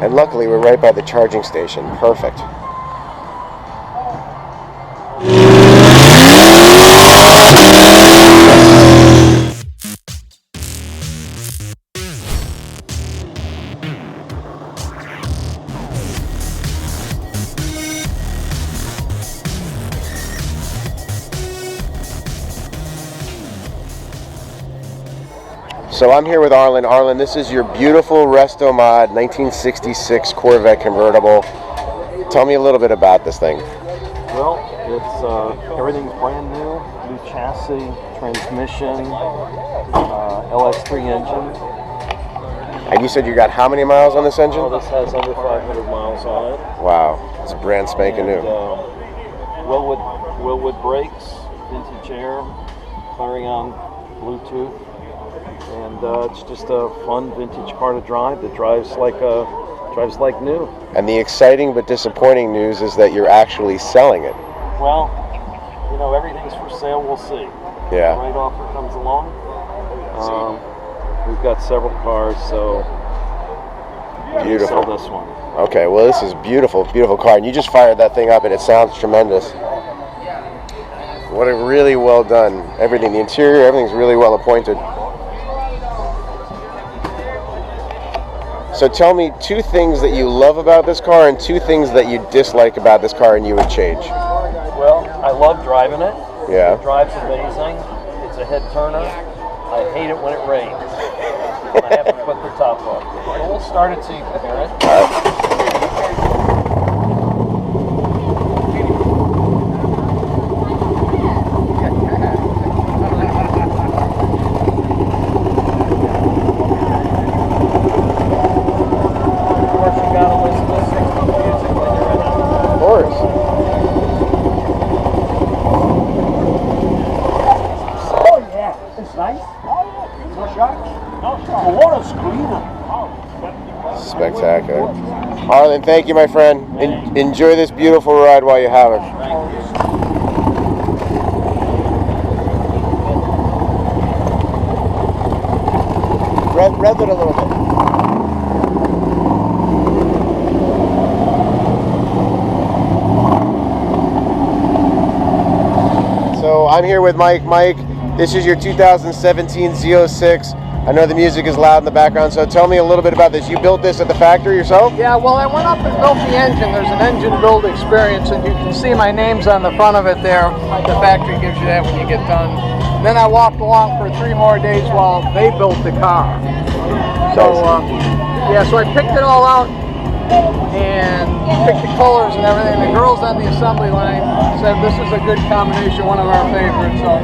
And luckily we're right by the charging station. Perfect. So I'm here with Arlen. Arlen, this is your beautiful Restomod 1966 Corvette convertible. Tell me a little bit about this thing. Well, it's everything's brand new chassis, transmission, LS3 engine. And you said you got how many miles on this engine? Oh, this has under 500 miles on it. Wow, it's brand spanking new. Willwood brakes, vintage air, Clarion Bluetooth. And it's just a fun vintage car to drive that drives like new. And the exciting but disappointing news is that you're actually selling it. Well, you know, everything's for sale. We'll see. Yeah. The right offer comes along. We've got several cars, so beautiful. Sell this one. Okay, well this is beautiful, beautiful car, and you just fired that thing up, and it sounds tremendous. What a really well done. Everything, the interior, everything's really well appointed. So tell me 2 things that you love about this car and 2 things that you dislike about this car and you would change. Well, I love driving it. Yeah. It drives amazing. It's a head turner. I hate it when it rains. I have to put the top on. But we'll start it so you can hear it. All right. Spectacular. Arlen, thank you, my friend. Enjoy this beautiful ride while you have it. Rev it a little bit. So I'm here with Mike. Mike, this is your 2017 Z06. I know the music is loud in the background, so tell me a little bit about this. You built this at the factory yourself? Yeah, well, I went up and built the engine. There's an engine build experience, and you can see my name's on the front of it there. The factory gives you that when you get done. Then I walked along for 3 more days while they built the car. So, yeah, so I picked it all out and picked the colors and everything. The girls on the assembly line said this is a good combination, one of our favorites. So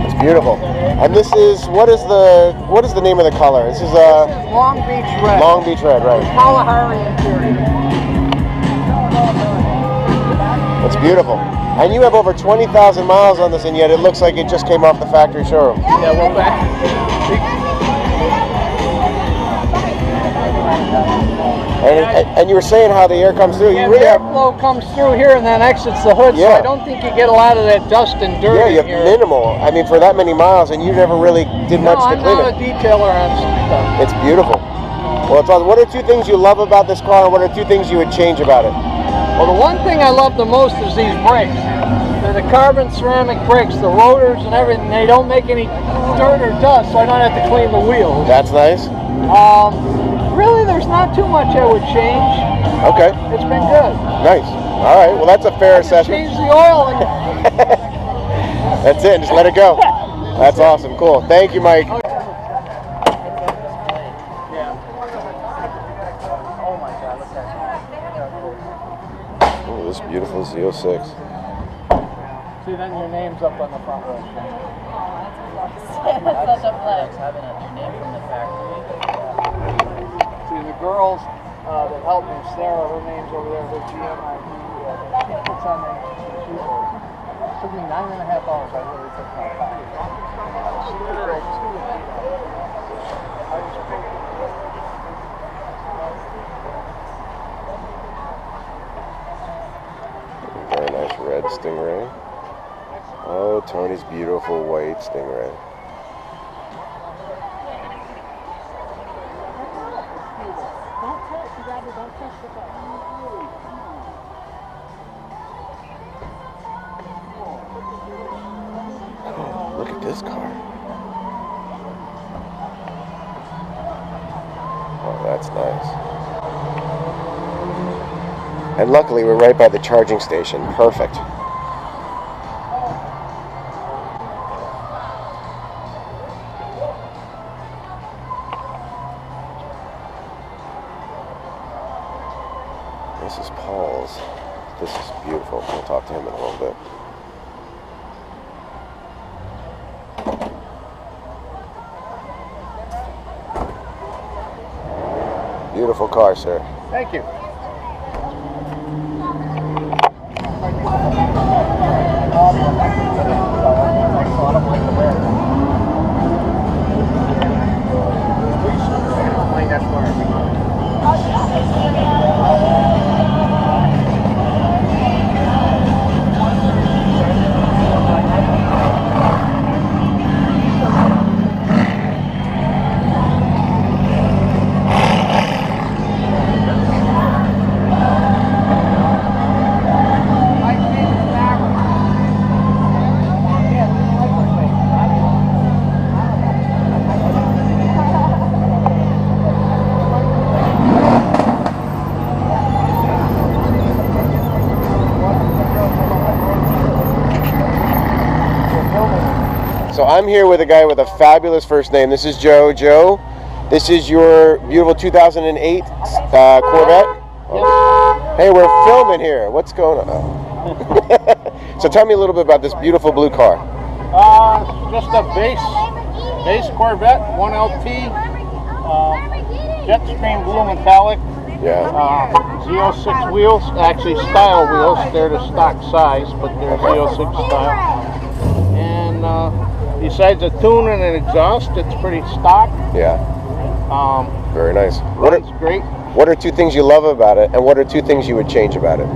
it's beautiful. And this is what is the name of the color? This is Long Beach Red. Long Beach Red, right? Kalahari interior. It's beautiful. And you have over 20,000 miles on this, and yet it looks like it just came off the factory showroom. Yeah, well, And you were saying how the air comes through. Yeah, you really the airflow comes through here and then exits the hood, so I don't think you get a lot of that dust and dirt. Yeah, you have here. minimal. I mean, for that many miles, and you never really did much to clean it. No, I'm not a detailer on stuff. It's beautiful. Well, it's awesome. What are 2 things you love about this car, and what are 2 things you would change about it? Well, the one thing I love the most is these brakes. They're the carbon ceramic brakes, the rotors and everything. They don't make any dirt or dust, so I don't have to clean the wheels. That's nice. Really, there's not too much I would change. Okay. It's been good. Nice. All right. Well, that's a fair assessment. Change the oil and that's it. Just let it go. That's awesome. Cool. Thank you, Mike. Oh, this beautiful Z06. See, then your name's up on the front row. That's such a flex, having your name from the factory. See, the girls that helped me, Sarah, her name's over there, her GM ID. It's on there. It took me 9.5 hours. I really took my time. Very nice red Stingray. Oh, Tony's beautiful white Stingray. Don't this car. Oh, that's nice. And luckily, we're right by the charging station. Perfect. This is Paul's. This is beautiful. We'll talk to him in a little bit. Beautiful car, sir. Thank you. So I'm here with a guy with a fabulous first name. This is Joe. Joe, this is your beautiful 2008 Corvette? Oh. Hey, we're filming here. What's going on? So tell me a little bit about this beautiful blue car. Just a base Corvette, 1LT, jet stream blue metallic. Yeah. Z06 wheels, actually style wheels. They're the stock size, but they're Z06 style. And besides the tune and an exhaust, it's pretty stock. Yeah. Very nice. Runs great. What are two things you love about it, and what are two things you would change about it?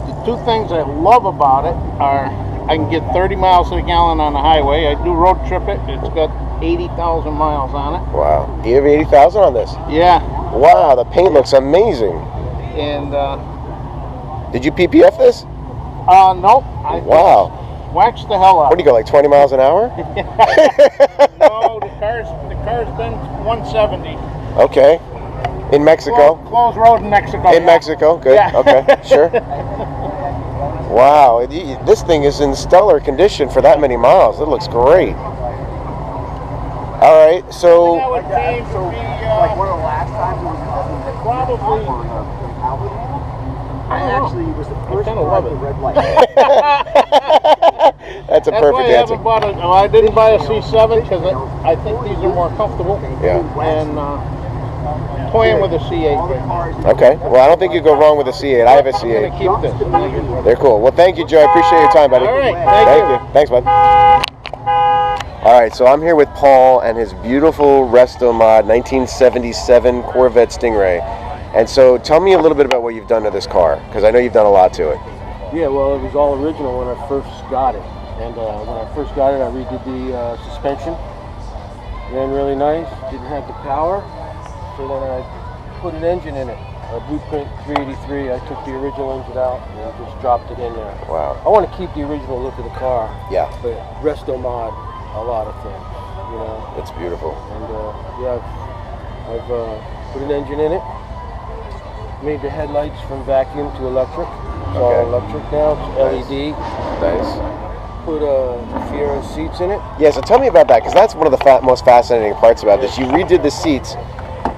The two things I love about it are I can get 30 miles to the gallon on the highway. I do road trip it. It's got 80,000 miles on it. Wow. You have 80,000 on this? Yeah. Wow, the paint looks amazing. And did you PPF this? nope. Wow. Waxed the hell out. What do you go, like 20 miles an hour? No, the car's been 170. Okay. In Mexico? Closed road in Mexico. In Mexico, good. Yeah. Okay, sure. Wow, this thing is in stellar condition for that many miles. It looks great. All right, so That would change to be Like one of the last times it was probably. I actually was the first kinda car love at the it. red light. that's a That's why perfect I answer. haven't bought a. I didn't buy a C7 because I think these are more comfortable. Yeah. And toying with a C8. Okay. Well, I don't think you go wrong with a C8. I have a I'm gonna C8. keep this. They're cool. Well, thank you, Joe. I appreciate your time, buddy. All right, Thank thank you. Thanks, bud. All right, so I'm here with Paul and his beautiful Restomod 1977 Corvette Stingray. And so tell me a little bit about what you've done to this car, because I know you've done a lot to it. Yeah, well, it was all original when I first got it. And when I first got it, I redid the suspension. Ran really nice, didn't have the power. So then I put an engine in it, a Blueprint 383. I took the original engine out and just dropped it in there. Wow. I want to keep the original look of the car, Yeah, but Restomod a lot of things, you know. it's beautiful. And yeah, I've put an engine in it. Made the headlights from vacuum to electric. It's all Okay. electric now. It's LED. Nice. Put Fiero seats in it. Yeah, so tell me about that, because that's one of the most fascinating parts about this. You redid the seats,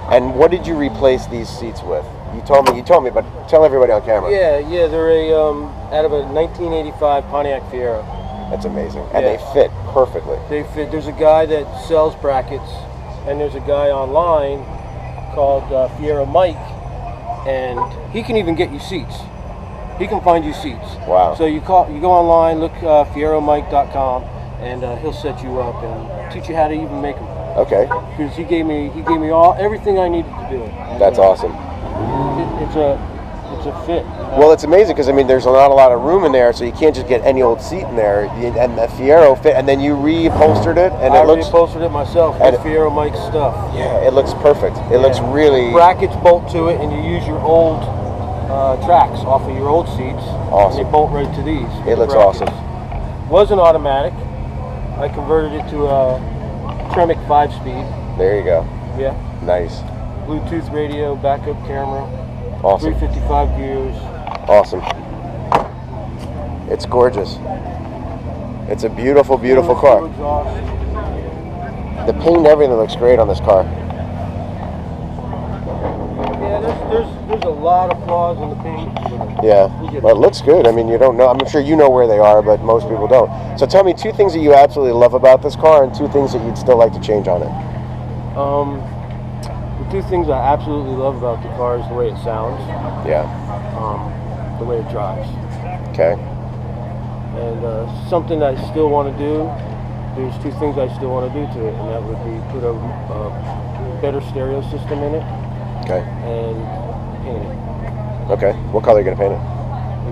and what did you replace these seats with? You told me, but tell everybody on camera. Yeah, they're out of a 1985 Pontiac Fiero. That's amazing. And Yeah. they fit perfectly. They fit. There's a guy that sells brackets, and there's a guy online called Fiero Mike, and he can even get you seats. He can find you seats. Wow. So you go online, look FieroMike.com, and he'll set you up and teach you how to even make them. Okay. Because he gave me everything I needed to do. And, That's awesome. It's a fit. Well, it's amazing because, I mean, there's not a lot of room in there, so you can't just get any old seat in there. And the Fiero fit, and then you reupholstered it, and I it looks... reupholstered it myself and with Fiero Mike's stuff. Yeah, it looks perfect. It looks really... Brackets bolt to it, and you use your old tracks off of your old seats. Awesome. And they bolt right to these. It looks brackets. awesome. Was an automatic. I converted it to a Tremec 5-speed. There you go. Yeah. Nice. Bluetooth radio, backup camera. Awesome. 355 gears. Awesome. It's gorgeous. It's a beautiful, beautiful car. Exhaust. The paint, everything looks great on this car. Yeah, there's a lot of flaws in the paint. Yeah, well, it looks good. I mean, you don't know. I'm sure you know where they are, but most people don't. So tell me 2 things that you absolutely love about this car and 2 things that you'd still like to change on it. The 2 things I absolutely love about the car is the way it sounds, Yeah. the way it drives. Okay. And something that I still want to do, there's 2 things I still want to do to it, and that would be put a better stereo system in it Okay. and paint it. Okay. What color are you gonna paint it?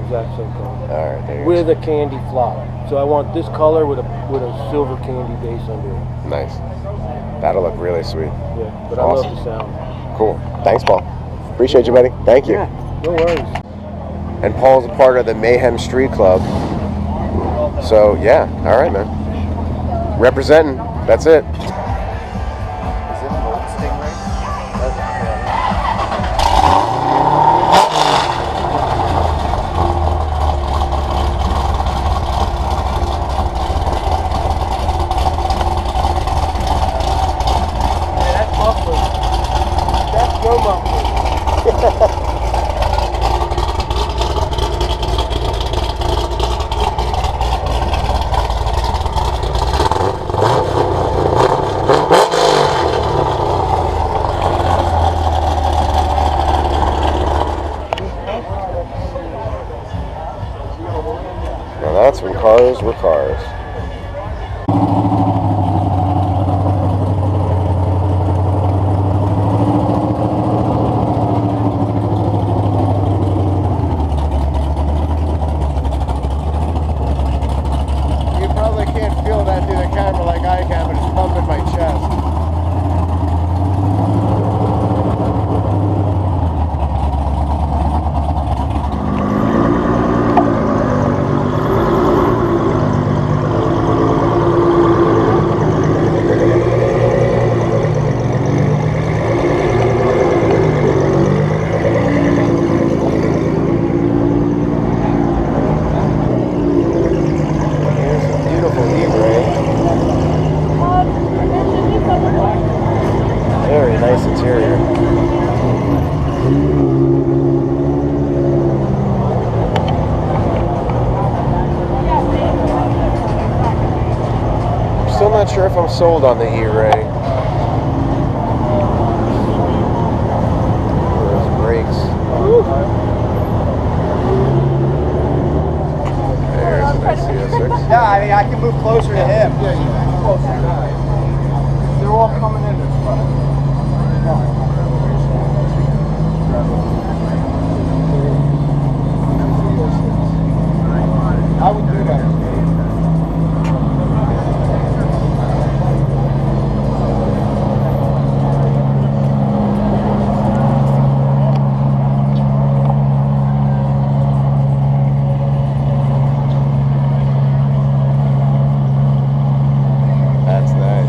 Exact same color. All right. There you With a candy flop. So I want this color with a silver candy base under it. go. Nice. That'll look really sweet. Yeah, but Awesome. I love the sound. Cool. Thanks, Paul. Appreciate you, buddy. Thank you. Yeah, no worries. And Paul's a part of the Mayhem Street Club. So yeah. All right, man. Representing. That's it. Is it an old Stingray? That's muffler. That's no muffler. Now that's when cars were cars. You probably can't feel that through the camera like I can, but it's pumping my chest. Here's a beautiful E-Ray. Very nice interior. I'm still not sure if I'm sold on the E-Ray. Those brakes. There's a nice CS6. Yeah, I mean, I can move closer to him. They're all coming in this way. I would do that. That's nice.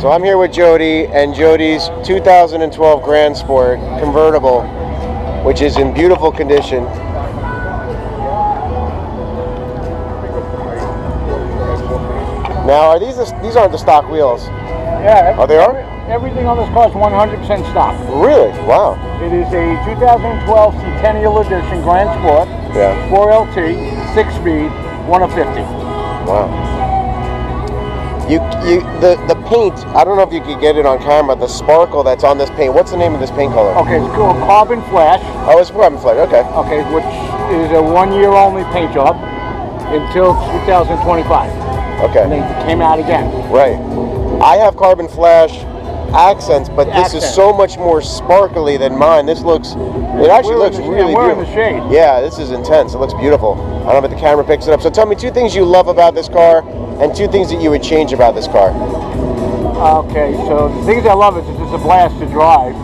So I'm here with Jody and Jody's 2012 Grand Sport convertible, which is in beautiful condition. Now, are these aren't the stock wheels? Yeah. Oh, they are? Everything on this car is 100% stock. Really? Wow. It is a 2012 Centennial Edition Grand Sport. Yeah. 4LT, 6-speed, 150. Wow. The paint, I don't know if you could get it on camera, the sparkle that's on this paint. What's the name of this paint color? Okay, it's called Carbon Flash. Oh, it's carbon flash, okay. Okay, which is a 1-year only paint job until 2025. Okay. And they came out again. Right. I have carbon flash accents, but this is so much more sparkly than mine. This looks, it actually looks really we're beautiful. in the shade. Yeah, this is intense. It looks beautiful. I don't know if the camera picks it up. So tell me 2 things you love about this car and 2 things that you would change about this car. Okay, so the things I love is it's a blast to drive.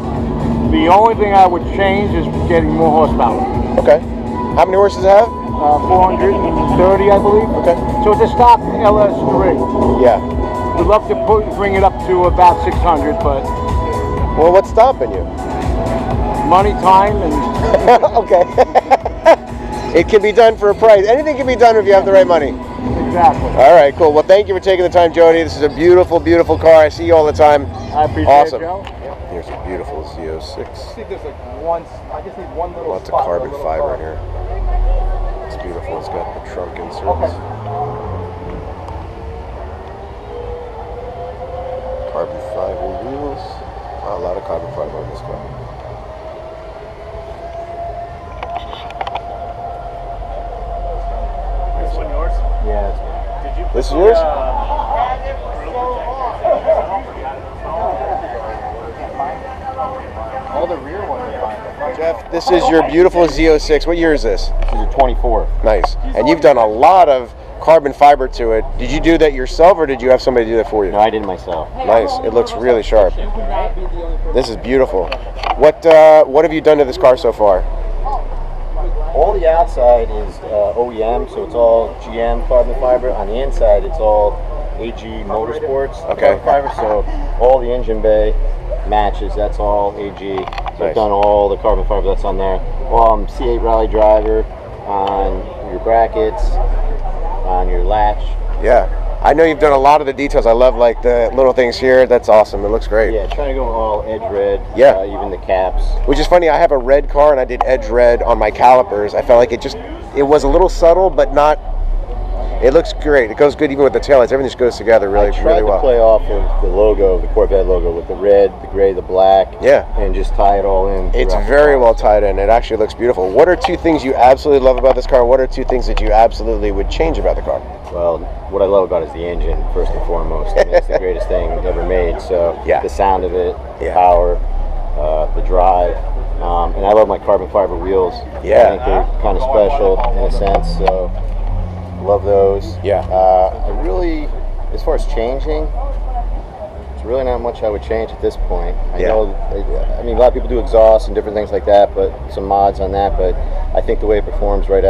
The only thing I would change is getting more horsepower. Okay. How many horses does it have? 430, I believe. Okay. So it's a stock LS3. Yeah. We'd love to bring it up to about 600, but Well, what's stopping you? money, time, and Okay. It can be done for a price. Anything can be done if you have the right money. exactly. All right, cool. Well, thank you for taking the time, Jody. This is a beautiful, beautiful car. I see you all the time. I appreciate Awesome. it, Joe. Here's a beautiful Z06. I think there's like one. I just need one little. Lots of spot, carbon one little fiber car. in here. It's beautiful. It's got the trunk inserts. Carbon fiber wheels. Wow, a lot of carbon fiber on this car. This one yours? Yeah. Did you This is yours? All the rear ones are fine. Jeff, this is your beautiful Z06. What year is this? This is a 24. Nice. And you've done a lot of carbon fiber to it. Did you do that yourself or did you have somebody do that for you? No, I did it myself. Nice. It looks really sharp. This is beautiful. What have you done to this car so far? All the outside is OEM, so it's all GM carbon fiber. On the inside, it's all AG Motorsports Okay. carbon fiber. So all the engine bay matches. That's all AG. So Nice. I've done all the carbon fiber that's on there. C8 Rally driver on your brackets, on your latch. Yeah. I know you've done a lot of the details. I love like the little things here. That's awesome. It looks great. Yeah, trying to go all edge red. Yeah. Even the caps. Which is funny. I have a red car and I did edge red on my calipers. I felt like it was a little subtle, but not. It looks great. It goes good even with the taillights. Everything just goes together really, I tried really to well. play off of the logo, the Corvette logo, with the red, the gray, the black. Yeah. And just tie it all in. It's throughout the very car. well tied in. It actually looks beautiful. What are 2 things you absolutely love about this car? What are 2 things that you absolutely would change about the car? Well, what I love about it is the engine, first and foremost. I mean, it's the greatest thing ever made. So Yeah. the sound of it, the Yeah. power, the drive, and I love my carbon fiber wheels. Yeah. I think they're kind of special in a sense. So love those. Yeah. I really, as far as changing, there's really not much I would change at this point. I Yeah. know, I mean, a lot of people do exhaust and different things like that, but some mods on that. But I think the way it performs right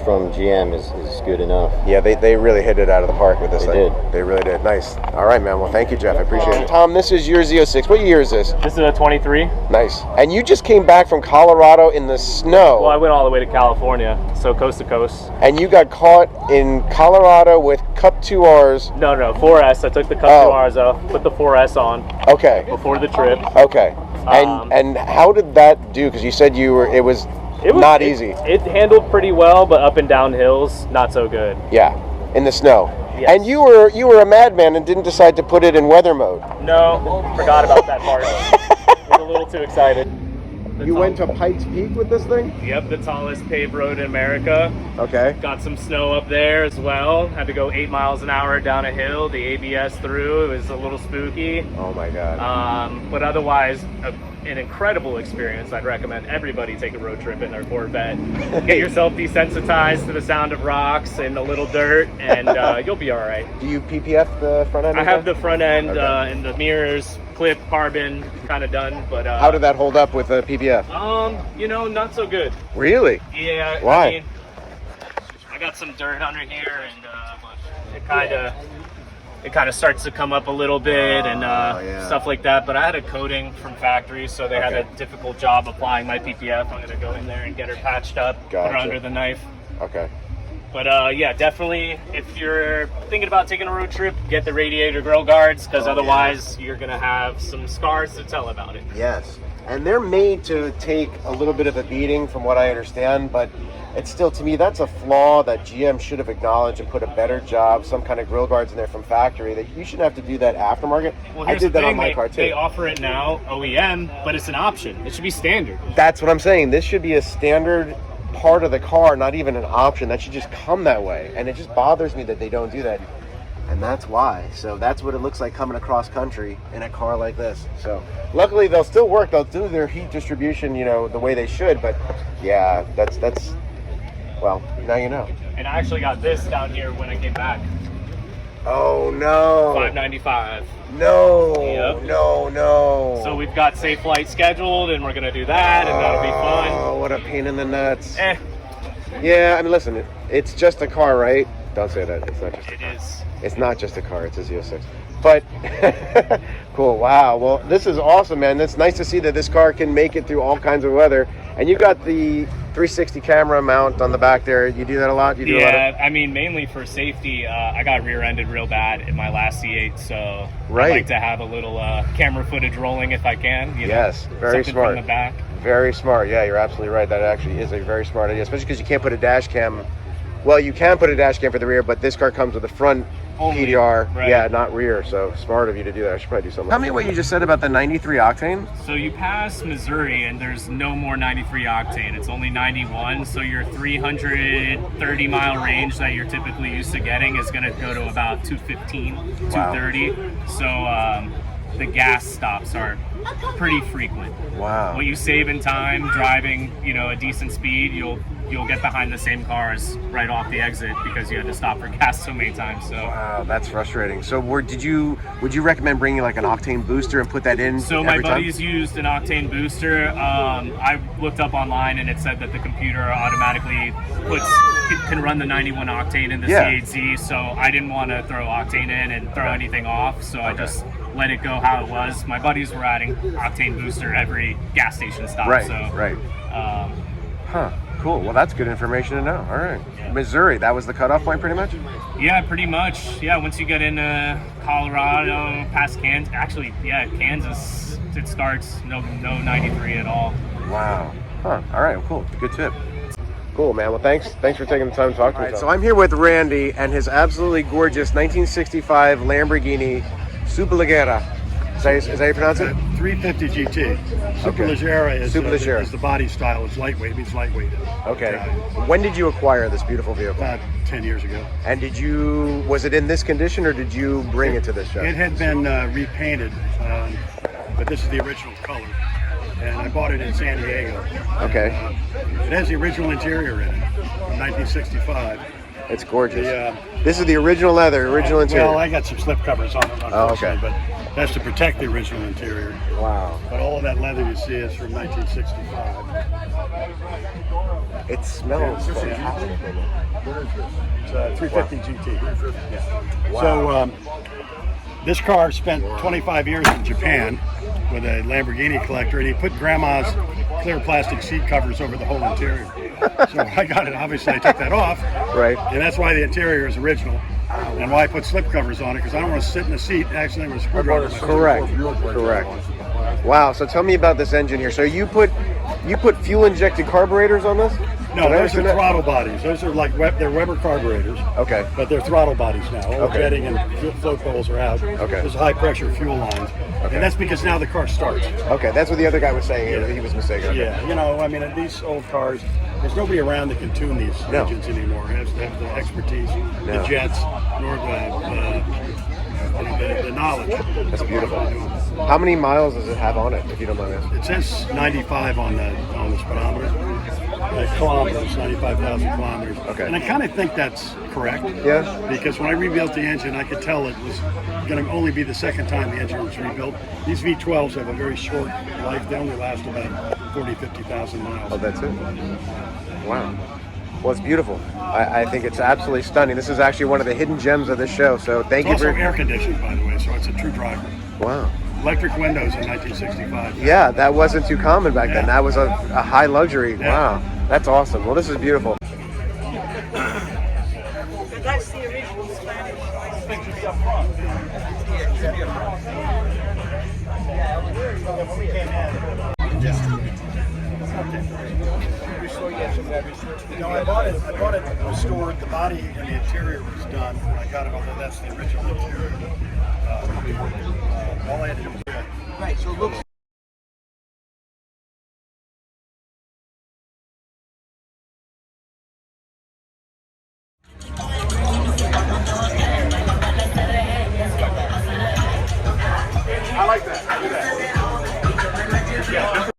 from GM is good enough. Yeah, they really hit it out of the park with this They thing. did. They really did. Nice. All right, man. Well, thank you, Jeff. I appreciate it. Tom, this is your Z06. What year is this? This is a 23. Nice. And you just came back from Colorado in the snow. Well, I went all the way to California, so coast to coast. And you got caught in Colorado with Cup 2Rs. No, 4S. I took the Cup Oh. 2Rs off, put the 4S on Okay. before the trip. Okay. And how did that do? Because you said it was not easy. It handled pretty well, but up and down hills, not so good. Yeah, in the snow. Yes. And you were a madman and didn't decide to put it in weather mode. No, forgot about that part. Was a little too excited. You went to Pikes Peak with this thing? Yep, the tallest paved road in America. Okay. Got some snow up there as well. Had to go 8 miles an hour down a hill. The ABS through. It was a little spooky. Oh my God. But otherwise, an incredible experience. I'd recommend everybody take a road trip in their Corvette. Get yourself desensitized to the sound of rocks and a little dirt, and you'll be all right. Do you PPF the front end? I have the front end Okay. and the mirrors, clip, carbon, kind of done. But How did that hold up with the PPF? not so good. Really? Yeah. Why? I mean, I got some dirt under here, and but it it kind of starts to come up a little bit and yeah. stuff like that. But I had a coating from factory, so they had a difficult job applying my PPF. I'm going to go in there and get her patched up, put her under the knife. Okay. But yeah, definitely, if you're thinking about taking a road trip, get the radiator grill guards, because otherwise you're going to have some scars to tell about it. Yes. And they're made to take a little bit of a beating from what I understand, but it's still, to me, that's a flaw that GM should have acknowledged and put a better job, some kind of grill guards in there from factory. That you shouldn't have to do that aftermarket. Well, I did that on my car too. They offer it now, OEM, but it's an option. It should be standard. That's what I'm saying. This should be a standard part of the car, not even an option. That should just come that way. And it just bothers me that they don't do that. And that's why. So that's what it looks like coming across country in a car like this. So luckily they'll still work. They'll do their heat distribution, you know, the way they should. But yeah, that's well, now you know. And I actually got this down here when I came back. Oh no. $595. No. Yep. No. So we've got safe flight scheduled, and we're gonna do that, and that'll be fun. Oh, what a pain in the nuts. Yeah, I mean, listen, it's just a car, right? Don't say that. It's not just. It is. It's not just a car. It's a Z06. But cool. Wow. Well, this is awesome, man. It's nice to see that this car can make it through all kinds of weather. And you got the 360 camera mount on the back there. You do that a lot? You do a lot of... I mean, mainly for safety. I got rear-ended real bad in my last C8, so I like to have a little camera footage rolling if I can. You know, yes, very smart. From the back. Very smart. Yeah, you're absolutely right. That actually is a very smart idea, especially because you can't put a dash cam. Well, you can put a dash cam for the rear, but this car comes with a front only, PDR. right. Yeah, not rear. So smart of you to do that. I should probably do something. Tell me what you just said about the 93 octane. So you pass Missouri, and there's no more 93 octane. It's only 91. So your 330 mile range that you're typically used to getting is going to go to about 215, 230. So the gas stops are pretty frequent. Wow. What you save in time driving, you know, a decent speed, you'll get behind the same cars right off the exit because you had to stop for gas so many times. So wow, that's frustrating. So would you recommend bringing like an octane booster and put that in? So my buddies used an octane booster. I looked up online and it said that the computer automatically can run the 91 octane in the C8Z. So I didn't want to throw octane in and throw anything off. So I just let it go how it was. My buddies were adding octane booster every gas station stop. Right. So, right. Cool. Well, that's good information to know. All right. Yeah. Missouri, that was the cutoff point pretty much? Yeah, pretty much. Yeah, once you get into Colorado, past Kansas, actually, yeah, Kansas, it starts no 93 at all. Wow. All right, well, cool. Good tip. Cool, man. Well, thanks for taking the time to talk to me. Right, so I'm here with Randy and his absolutely gorgeous 1965 Lamborghini Superleggera. Is that how you pronounce it? 350 GT. Superleggera is the body style. It's lightweight. It means lightweight. Okay. When did you acquire this beautiful vehicle? About 10 years ago. And was it in this condition or did you bring it to this show? It had been repainted, but this is the original color. And I bought it in San Diego. Okay. It has the original interior in it from 1965. It's gorgeous. This is the original leather, original interior. Well, I got some slip covers on it, unfortunately, but that's to protect the original interior. Wow. But all of that leather you see is from 1965. It smells fantastic. It's a 350 GT. Yeah. Wow. So this car spent 25 years in Japan with a Lamborghini collector, and he put grandma's clear plastic seat covers over the whole interior. So I got it. Obviously, I took that off. Right. And that's why the interior is original. And why I put slip covers on it, because I don't want to sit in the seat actually with a screwdriver. Correct. Wow. So tell me about this engine here. So you put fuel injected carburetors on this? No, those are throttle bodies. Those are like they're Weber carburetors. Okay. But they're throttle bodies now. All the jetting and float bowls are out. Okay. There's high pressure fuel lines. Okay. And that's because now the car starts. Okay, that's what the other guy was saying. Yeah. He was mistaken. Okay. Yeah, you know, I mean, these old cars, there's nobody around that can tune these engines anymore. It has to have the expertise, the jets, nor the knowledge. That's beautiful. How many miles does it have on it, if you don't mind asking? It says 95 on the speedometer. Kilometers, 95,000 kilometers. Okay. And I kind of think that's correct. Yeah. Because when I rebuilt the engine, I could tell it was going to only be the second time the engine was rebuilt. These V12s have a very short life. They only last about 40,000, 50,000 miles. Oh, that's it? Wow. Well, it's beautiful. I think it's absolutely stunning. This is actually one of the hidden gems of this show. So thank It's you also for. air conditioned, by the way, so it's a true driver. Wow. Electric windows in 1965. Yeah, that wasn't too common back then. Yeah. That was a high luxury. Yeah. Wow, that's awesome. Well, this is beautiful. That's the original Spanish. No, I bought it restored. The body and the interior was done. I got it, although that's the original interior. All I had to do was Right, so it looks. I like that. I do that. Yeah.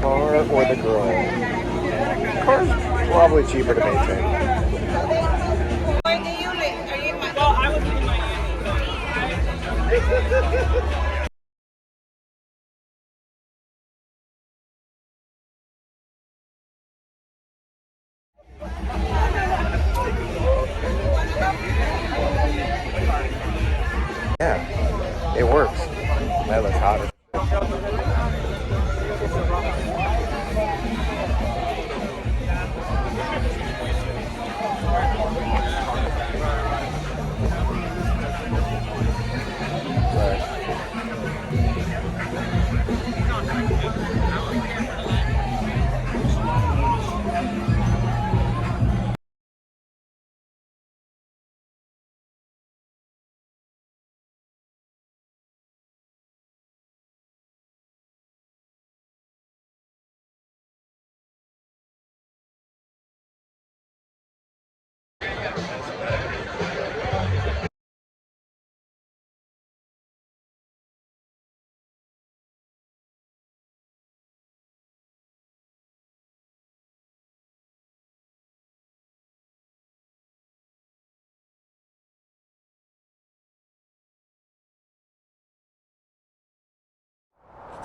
Car or the girl? Car's probably cheaper to maintain. Well, I would leave my Yeah, it works. That looks hotter.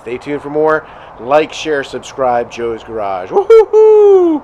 Stay tuned for more. Like, share, subscribe. Joe's Garage. Woohoo!